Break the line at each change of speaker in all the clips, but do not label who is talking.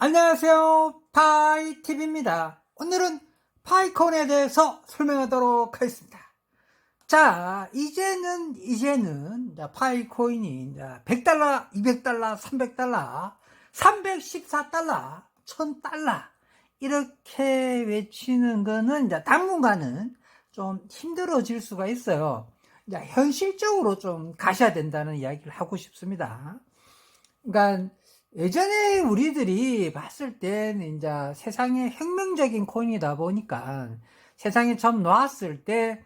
안녕하세요. 파이TV입니다. 오늘은 파이콘에 대해서 설명하도록 하겠습니다. 자, 이제는 파이코인이 100달러, 200달러, 300달러, 314달러, 1000달러 이렇게 외치는 거는 당분간은 좀 힘들어질 수가 있어요. 현실적으로 좀 가셔야 된다는 이야기를 하고 싶습니다. 그러니까 예전에 우리들이 봤을 때는 세상에 혁명적인 코인이다 보니까 세상에 처음 나왔을 때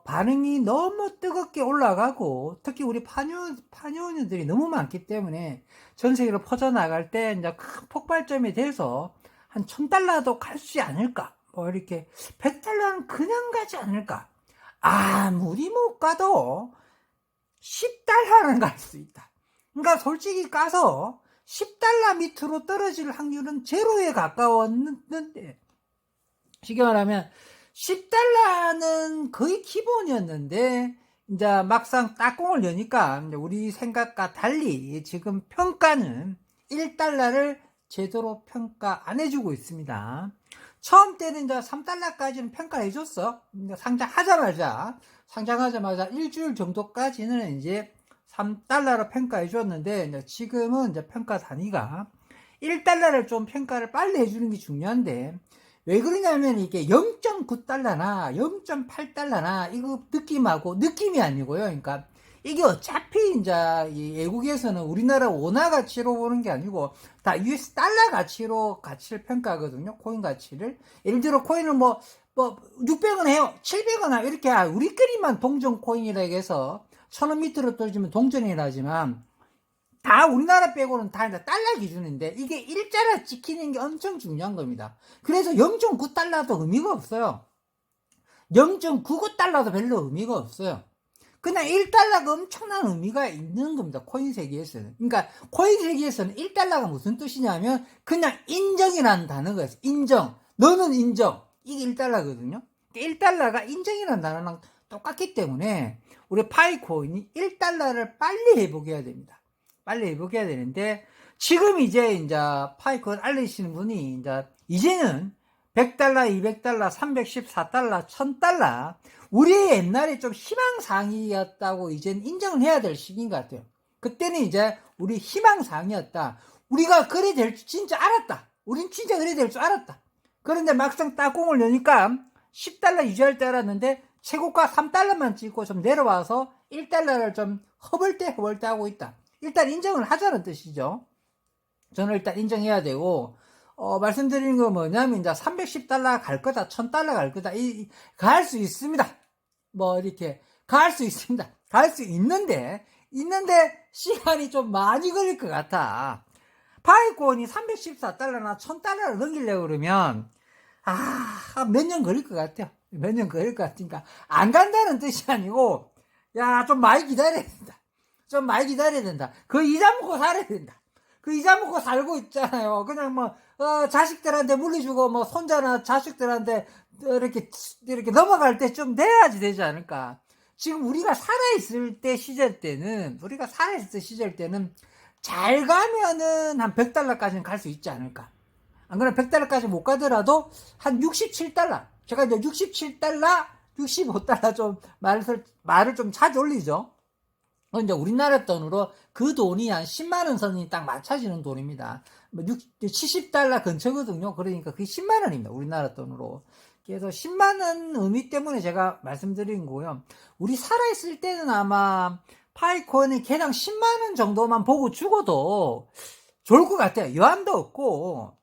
반응이 너무 뜨겁게 올라가고 특히 우리 파니오니들이 너무 많기 때문에 전 세계로 퍼져나갈 때 큰 폭발점이 돼서 한 1000달러도 갈 수 있지 않을까, 뭐 이렇게 100달러는 그냥 가지 않을까, 아무리 못 가도 10달러는 갈 수 있다. 그러니까 솔직히 까서 10달러 밑으로 떨어질 확률은 제로에 가까웠는데, 쉽게 말하면 10달러는 거의 기본이었는데 이제 막상 딱공을 여니까 우리 생각과 달리 지금 평가는 1달러를 제대로 평가 안 해주고 있습니다. 처음 때는 이제 3달러까지는 평가를 해줬어. 상장하자마자 일주일 정도까지는 이제 3달러로 평가해 줬는데, 지금은 이제 평가 단위가 1달러를 좀 평가를 빨리 해주는 게 중요한데, 왜 그러냐면 이게 0.9달러나 0.8달러나 이거 느낌이 아니고요. 그러니까 이게 어차피 이제 외국에서는 우리나라 원화 가치로 보는 게 아니고 다 US 달러 가치를 평가하거든요. 코인 가치를. 예를 들어 코인을 뭐 600원 해요, 700원 해요, 이렇게 우리끼리만 동전 코인이라 해서 1000원 밑으로 떨어지면 동전이라지만 다 우리나라 빼고는 다 달러 기준인데 이게 일자로 지키는 게 엄청 중요한 겁니다. 그래서 0.9달러도 의미가 없어요. 0.99달러도 별로 의미가 없어요. 그냥 1달러가 엄청난 의미가 있는 겁니다. 코인 세계에서는. 그러니까 코인 세계에서는 1달러가 무슨 뜻이냐면 그냥 인정이라는 단어가 있어요. 인정. 너는 인정. 이게 1달러거든요. 1달러가 인정이라는 단어랑 똑같기 때문에 우리 파이코인이 1달러를 빨리 회복해야 됩니다. 빨리 회복해야 되는데, 지금 이제 파이코인 알리시는 분이 이제는 100달러, 200달러, 314달러, 1000달러, 우리 옛날에 좀 희망사항이었다고 이제는 인정을 해야 될 시기인 것 같아요. 그때는 이제 우리 희망사항이었다. 우리가 그래 될 줄 진짜 알았다. 우린 진짜 그래 될 줄 알았다. 그런데 막상 따공을 여니까 10달러 유지할 줄 알았는데 최고가 3달러만 찍고 좀 내려와서 1달러를 좀 허벌대 하고 있다. 일단 인정을 하자는 뜻이죠. 저는 일단 인정해야 되고, 말씀드리는 건 뭐냐면, 310달러 갈 거다, 1000달러 갈 거다, 갈 수 있습니다. 뭐, 이렇게, 갈 수 있습니다. 갈 수 있는데, 시간이 좀 많이 걸릴 것 같아. 파이콘이 314달러나 1000달러를 넘기려고 그러면, 몇 년 걸릴 것 같아요. 몇 년 걸릴 것 같으니까, 안 간다는 뜻이 아니고, 좀 많이 기다려야 된다. 좀 많이 기다려야 된다. 그 이자 먹고 살아야 된다. 그 이자 먹고 살고 있잖아요. 그냥 자식들한테 물려주고, 손자나 자식들한테 이렇게 넘어갈 때 좀 돼야지 되지 않을까. 지금 우리가 살아있을 때 시절 때는 잘 가면은 한 100달러까지는 갈 수 있지 않을까. 안 그러면 100달러까지 못 가더라도 한 67달러. 제가 이제 67달러, 65달러 좀 말을 좀 자주 올리죠. 이제 우리나라 돈으로 그 돈이 한 10만원 선이 딱 맞춰지는 돈입니다. 70달러 근처거든요. 그러니까 그게 10만원입니다. 우리나라 돈으로. 그래서 10만원 의미 때문에 제가 말씀드린 거고요. 우리 살아있을 때는 아마 파이콘이 개당 10만원 정도만 보고 죽어도 좋을 것 같아요. 여한도 없고,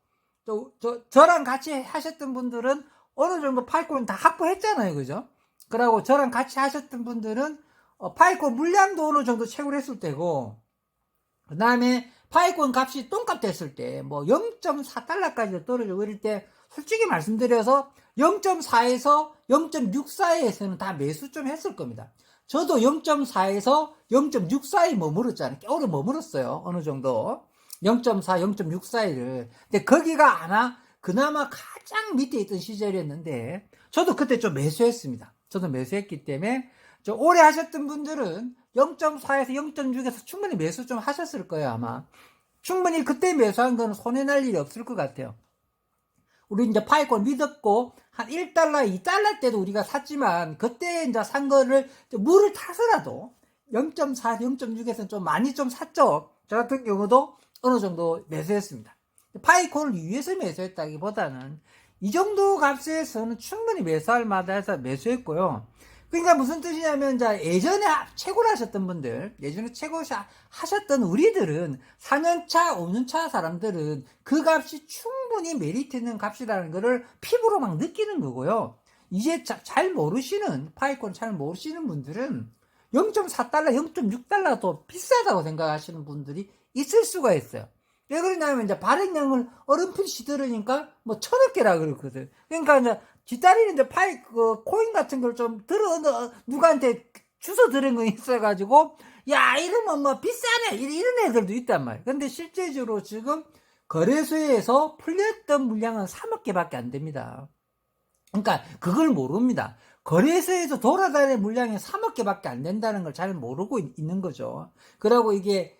저랑 같이 하셨던 분들은 어느 정도 파이콘 다 확보했잖아요. 그죠? 그러고 저랑 같이 하셨던 분들은 파이콘 물량도 어느 정도 채굴 했을 때고, 그 다음에 파이콘 값이 똥값 됐을 때, 0.4달러까지 떨어지고 이럴 때, 솔직히 말씀드려서 0.4에서 0.6 사이에서는 다 매수 좀 했을 겁니다. 저도 0.4에서 0.6 사이 머물렀잖아요. 꽤 오래 머물렀어요. 어느 정도. 0.4, 0.6 사이를. 근데 거기가 그나마 가장 밑에 있던 시절이었는데, 저도 그때 좀 매수했습니다. 저도 매수했기 때문에, 오래 하셨던 분들은 0.4에서 0.6에서 충분히 매수 좀 하셨을 거예요, 아마. 충분히 그때 매수한 거는 손해날 일이 없을 것 같아요. 우리 이제 파이콘 믿었고, 한 1달러, 2달러 때도 우리가 샀지만, 그때 이제 산 거를 물을 타서라도 0.4, 0.6에서 좀 많이 좀 샀죠. 저 같은 경우도 어느 정도 매수했습니다. 파이콘을 위해서 매수했다기보다는 이 정도 값에서는 충분히 매수할 만하다 해서 매수했고요. 그러니까 무슨 뜻이냐면, 예전에 최고를 하셨던 분들, 예전에 최고 하셨던 우리들은 4년차, 5년차 사람들은 그 값이 충분히 메리트 있는 값이라는 거를 피부로 막 느끼는 거고요. 이제 잘 모르시는, 파이콘 잘 모르시는 분들은 0.4달러, 0.6달러도 비싸다고 생각하시는 분들이 있을 수가 있어요. 왜 그러냐면, 발행량을 어렴풋이 들으니까, 1,000억 개라 그러거든. 그러니까, 뒷다리는 코인 같은 걸 좀 누구한테 주워 들은 거 있어가지고, 야, 이러면 비싸네! 이런 애들도 있단 말이야. 근데 실제적으로 지금 거래소에서 풀렸던 물량은 3억 개밖에 안 됩니다. 그러니까, 그걸 모릅니다. 거래소에서 돌아다니는 물량이 3억 개밖에 안 된다는 걸 잘 모르고 있는 거죠. 그러고 이게,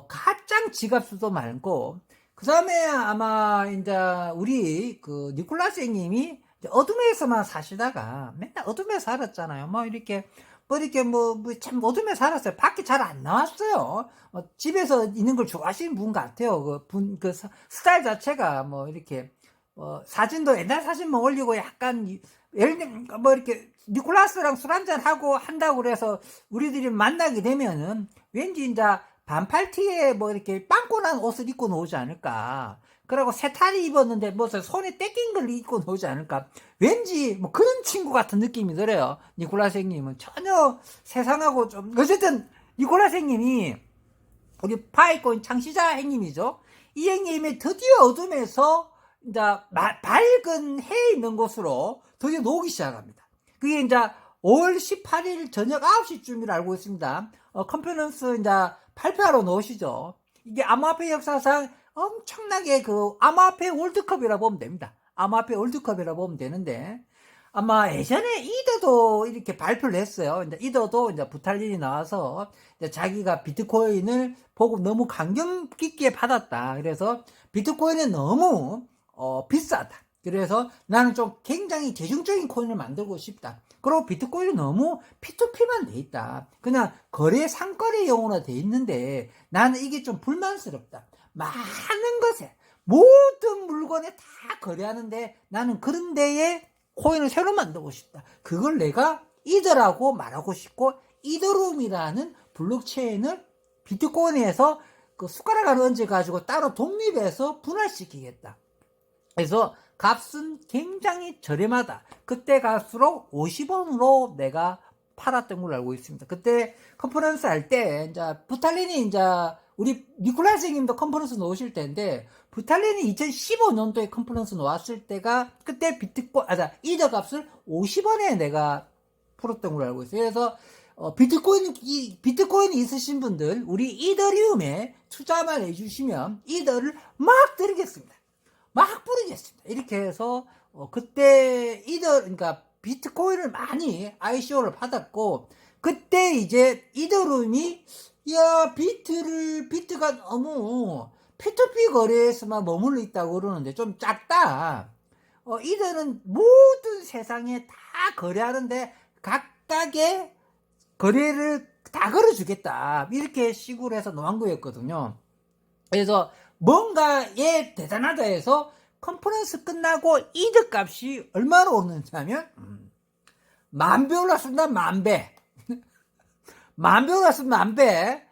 가짱 지갑수도 많고, 그 다음에 아마, 이제, 우리, 니콜라스 형님이 어둠에서만 사시다가, 맨날 어둠에 살았잖아요. 참 어둠에 살았어요. 밖에 잘 안 나왔어요. 집에서 있는 걸 좋아하시는 분 같아요. 스타일 자체가, 사진도 옛날 사진만 올리고 약간, 예를 들면, 이렇게, 니콜라스랑 술 한잔하고 한다고 그래서 우리들이 만나게 되면은, 왠지 이제, 반팔티에 이렇게 빵꾸난 옷을 입고 나오지 않을까. 그리고 세탈이 입었는데 손에 떼낀 걸 입고 나오지 않을까. 왠지 그런 친구 같은 느낌이 들어요. 니콜라스 형님은 전혀 세상하고 좀, 어쨌든 니콜라스 형님이 우리 파이콘 창시자 형님이죠. 이 형님이 드디어 어둠에서 이제 밝은 해에 있는 곳으로 드디어 나오기 시작합니다. 그게 이제 5월 18일 저녁 9시쯤이라 알고 있습니다. 컨퍼런스 이제 발표하러 나오시죠. 이게 암호화폐 역사상 엄청나게 암호화폐 월드컵이라 보면 됩니다. 암호화폐 월드컵이라 보면 되는데, 아마 예전에 이더도 이렇게 발표를 했어요. 이제 이더도 이제 부탈린이 나와서 이제 자기가 비트코인을 보고 너무 감명 깊게 받았다. 그래서 비트코인은 너무 비싸다. 그래서 나는 좀 굉장히 대중적인 코인을 만들고 싶다. 그리고 비트코인이 너무 P2P만 돼 있다. 그냥 거래 상거래용으로 돼 있는데 나는 이게 좀 불만스럽다. 많은 것에, 모든 물건에 다 거래하는데 나는 그런 데에 코인을 새로 만들고 싶다. 그걸 내가 이더라고 말하고 싶고, 이더룸이라는 블록체인을 비트코인에서 숟가락을 얹어가지고 따로 독립해서 분할시키겠다. 그래서 값은 굉장히 저렴하다. 그때 값으로 50원으로 내가 팔았던 걸로 알고 있습니다. 그때 컨퍼런스 할 때, 이제, 부탈린이 이제, 우리 니콜라스 형님도 컨퍼런스 놓으실 텐데, 부탈린이 2015년도에 컨퍼런스 놓았을 때가, 그때 이더 값을 50원에 내가 풀었던 걸로 알고 있어요. 그래서, 비트코인이 있으신 분들, 우리 이더리움에 투자만 해주시면, 이더를 막 드리겠습니다. 막 뿌리겠습니다. 이렇게 해서 그때 그러니까 비트코인을 많이 ICO를 받았고, 그때 이제 이더룸이 비트가 너무 P2P 거래에서만 머물러 있다고 그러는데 좀 작다. 이더는 모든 세상에 다 거래하는데 각각의 거래를 다 걸어주겠다. 이렇게 식으로 해서 놓은 거였거든요. 그래서 뭔가에 대단하다 해서 컨퍼런스 끝나고 이더 값이 얼마나 오르냐면 10,000배 올랐습니다. 10,000배. 10,000배 올랐으면 10,000배.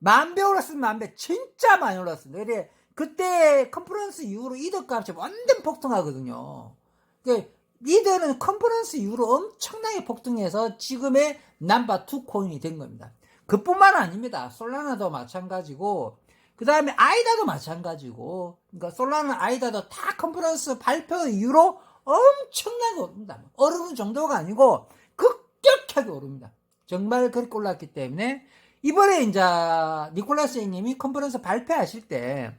10,000배 올랐으면 10,000배. 진짜 많이 올랐습니다. 그래, 그때 컨퍼런스 이후로 이더 값이 완전 폭등하거든요. 이더는 컨퍼런스 이후로 엄청나게 폭등해서 지금의 넘버2 코인이 된 겁니다. 그뿐만 아닙니다. 솔라나도 마찬가지고, 그 다음에 아이다도 마찬가지고, 그러니까 솔라나 아이다도 다 컨퍼런스 발표 이후로 엄청나게 오릅니다. 오르는 정도가 아니고 급격하게 오릅니다. 정말 그렇게 올랐기 때문에 이번에 이제 니콜라스 형님이 컨퍼런스 발표하실 때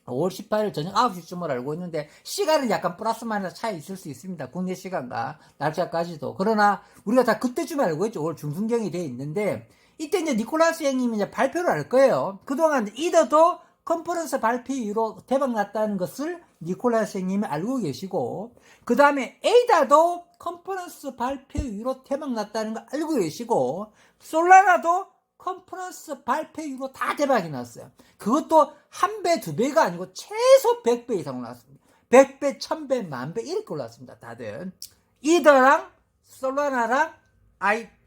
5월 18일 저녁 9시쯤을 알고 있는데, 시간은 약간 플러스 마이너스 차이 있을 수 있습니다. 국내 시간과 날짜까지도. 그러나 우리가 다 그때쯤 알고 있죠. 5월 중순경이 돼 있는데, 이때 이제 니콜라스 형님이 이제 발표를 할 거예요. 그동안 이더도 컨퍼런스 발표 이후로 대박 났다는 것을 니콜라 선생님이 알고 계시고, 그 다음에 에이다도 컨퍼런스 발표 이후로 대박 났다는 걸 알고 계시고, 솔라나도 컨퍼런스 발표 이후로 다 대박이 났어요. 그것도 한 배, 두 배가 아니고 최소 100배 이상 올랐습니다. 100배, 1000배, 만배 이렇게 올랐습니다. 다들. 이더랑 솔라나랑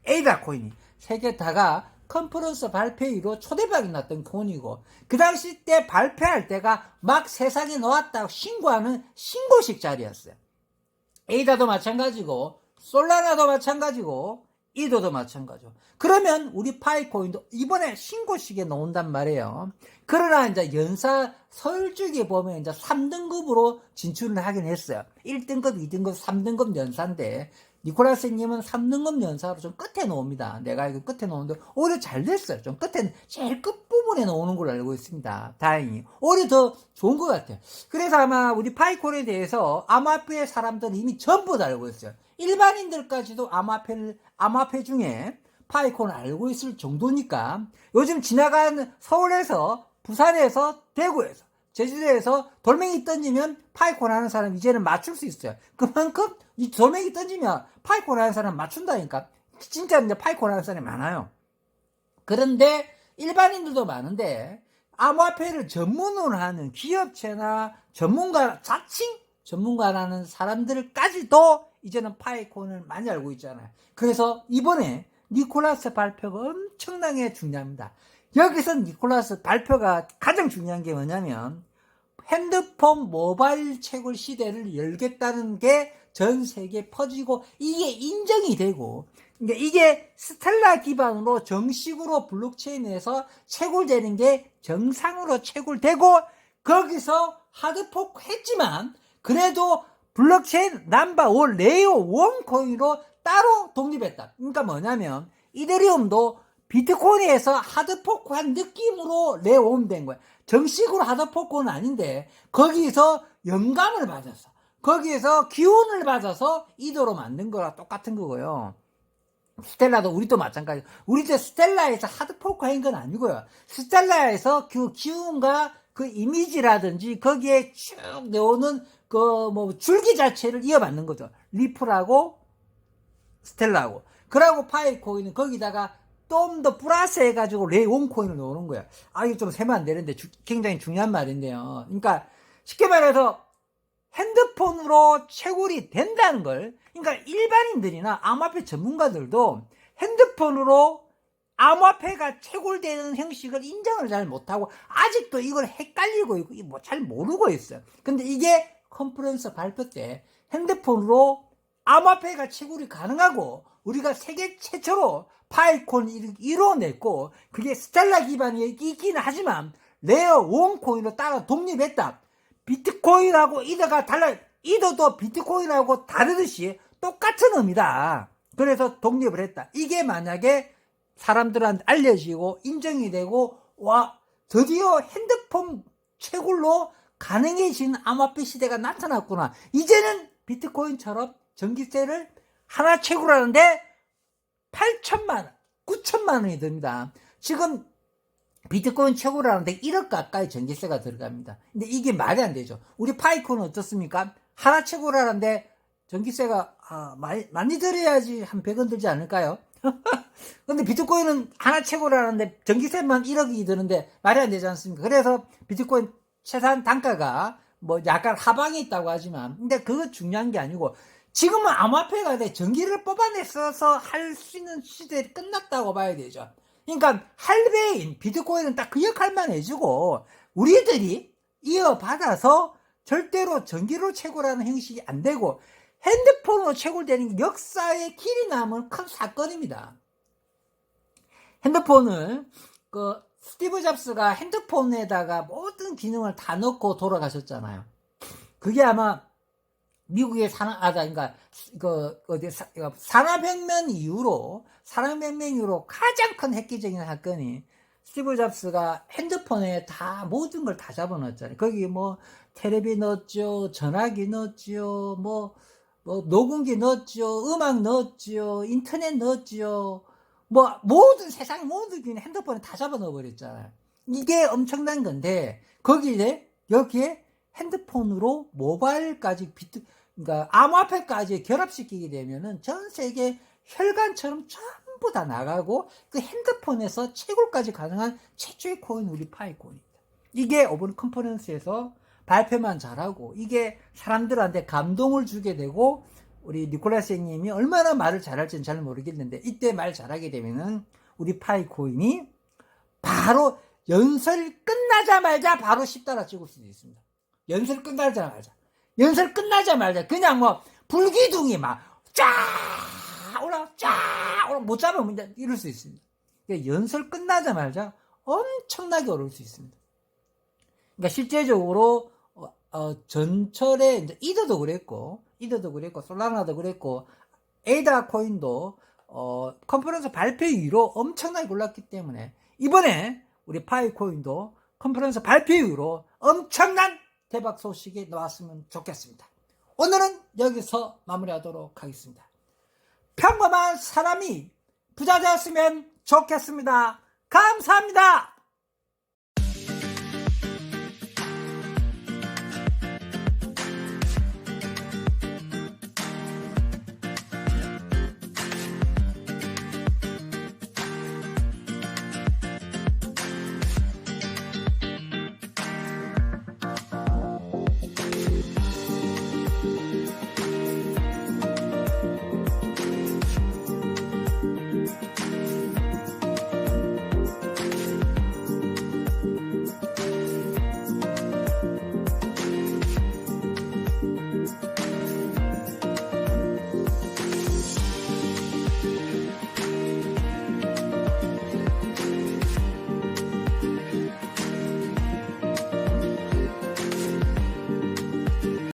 에이다 코인이 세 개 다가 컨퍼런스 발표 이후로 초대박이 났던 코인이고, 그 당시 때 발표할 때가 막 세상에 나왔다고 신고하는 신고식 자리였어요. 에이다도 마찬가지고 솔라나도 마찬가지고 이더도 마찬가지고. 그러면 우리 파이코인도 이번에 신고식에 나온단 말이에요. 그러나 이제 연사 서열 쪽에 보면 이제 3등급으로 진출을 하긴 했어요. 1등급, 2등급, 3등급 연사인데, 니콜라스님은 3등급 연사로 좀 끝에 나옵니다. 내가 알기로 끝에 나오는데 오히려 잘 됐어요. 좀 끝에 제일 끝부분에 나오는 걸로 알고 있습니다. 다행히. 오히려 더 좋은 것 같아요. 그래서 아마 우리 파이콘에 대해서 암호화폐 사람들은 이미 전부 다 알고 있어요. 일반인들까지도 암호화폐 중에 파이콘을 알고 있을 정도니까, 요즘 지나가는 서울에서, 부산에서, 대구에서, 제주도에서 돌멩이 던지면 파이콘 하는 사람 이제는 맞출 수 있어요. 그만큼 이 돌멩이 던지면 파이콘 하는 사람 맞춘다니까. 진짜 이제 파이콘 하는 사람이 많아요. 그런데 일반인들도 많은데, 암호화폐를 전문으로 하는 기업체나 전문가, 자칭 전문가라는 사람들까지도 이제는 파이콘을 많이 알고 있잖아요. 그래서 이번에 니콜라스 발표가 엄청나게 중요합니다. 여기서 니콜라스 발표가 가장 중요한 게 뭐냐면, 핸드폰 모바일 채굴 시대를 열겠다는 게 전 세계에 퍼지고, 이게 인정이 되고, 그러니까 이게 스텔라 기반으로 정식으로 블록체인에서 채굴되는 게 정상으로 채굴되고, 거기서 하드포크 했지만 그래도 블록체인 넘버 원 레이어 원 코인으로 따로 독립했다. 그러니까 뭐냐면 이더리움도 비트코인에서 하드포크한 느낌으로 레이어온 거야. 정식으로 하드포크는 아닌데 거기서 영감을 받았어. 거기에서 기운을 받아서 이더로 만든 거랑 똑같은 거고요. 스텔라도 우리도 마찬가지. 우리도 스텔라에서 하드포크 한 건 아니고요. 스텔라에서 그 기운과 그 이미지라든지 거기에 쭉 내오는 그 뭐 줄기 자체를 이어받는 거죠. 리플하고 스텔라하고. 그러고 파이코인은 거기다가 좀 더 플러스 해가지고 레이온 코인을 넣는 거야. 이거 좀 세면 안 되는데 굉장히 중요한 말인데요. 그러니까 쉽게 말해서 핸드폰으로 채굴이 된다는 걸, 그러니까 일반인들이나 암호화폐 전문가들도 핸드폰으로 암호화폐가 채굴되는 형식을 인정을 잘 못하고 아직도 이걸 헷갈리고 있고 뭐 잘 모르고 있어요. 근데 이게 컨퍼런스 발표 때 핸드폰으로 암호화폐가 채굴이 가능하고 우리가 세계 최초로 파이콘을 이뤄냈고, 그게 스텔라 기반이 있기는 하지만 레어 원 코인으로 따라 독립했다. 비트코인하고 이더가 달라. 이더도 비트코인하고 다르듯이 똑같은 의미다. 그래서 독립을 했다. 이게 만약에 사람들한테 알려지고 인정이 되고, 와, 드디어 핸드폰 채굴로 가능해진 암호화폐 시대가 나타났구나. 이제는 비트코인처럼 전기세를 하나 채굴하는데 8천만 원, 9천만 원이 듭니다. 지금 비트코인 채굴하는데 1억 가까이 전기세가 들어갑니다. 근데 이게 말이 안 되죠. 우리 파이콘은 어떻습니까? 하나 채굴하는데 전기세가 많이 들어야지 한 100원 들지 않을까요? 근데 비트코인은 하나 채굴하는데 전기세만 1억이 드는데 말이 안 되지 않습니까? 그래서 비트코인 최단 단가가 뭐 약간 하방에 있다고 하지만, 근데 그거 중요한 게 아니고, 지금은 암호화폐가 전기를 뽑아내서 할 수 있는 시대가 끝났다고 봐야 되죠. 그러니까 할배인 비트코인은 딱 그 역할만 해주고, 우리들이 이어받아서 절대로 전기로 채굴하는 형식이 안 되고 핸드폰으로 채굴되는 게 역사의 길이 남은 큰 사건입니다. 핸드폰을 스티브 잡스가 핸드폰에다가 모든 기능을 다 넣고 돌아가셨잖아요. 그게 아마 미국의 산업혁명 이후로 가장 큰 획기적인 사건이, 스티브 잡스가 핸드폰에 다 모든 걸 다 잡아넣었잖아요. 거기 뭐 텔레비 넣었죠, 전화기 넣었죠, 뭐 녹음기 넣었죠, 음악 넣었죠, 인터넷 넣었죠. 뭐 모든 세상 모든 기능 핸드폰에 다 잡아넣어 버렸잖아요. 이게 엄청난 건데, 거기에, 여기에 핸드폰으로 모바일까지 그러니까 암호화폐까지 결합시키게 되면은 전 세계 혈관처럼 전부 다 나가고 그 핸드폰에서 채굴까지 가능한 최초의 코인 우리 파이코인입니다. 이게 오픈 컨퍼런스에서 발표만 잘하고 이게 사람들한테 감동을 주게 되고 우리 니콜라스 형님이 얼마나 말을 잘할지는 잘 모르겠는데 이때 말 잘하게 되면은 우리 파이코인이 바로 연설 끝나자마자 바로 $10 찍을 수도 있습니다. 연설 끝나자마자 그냥 뭐 불기둥이 막 쫙 올라 못 잡으면 이제 이럴 수 있습니다. 그러니까 연설 끝나자마자 엄청나게 오를 수 있습니다. 그러니까 실제적으로 전철에 이제 이더도 그랬고 솔라나도 그랬고 에이다 코인도 컨퍼런스 발표 이후로 엄청나게 올랐기 때문에 이번에 우리 파이코인도 컨퍼런스 발표 이후로 엄청난 대박 소식이 나왔으면 좋겠습니다. 오늘은 여기서 마무리하도록 하겠습니다. 평범한 사람이 부자 되었으면 좋겠습니다. 감사합니다.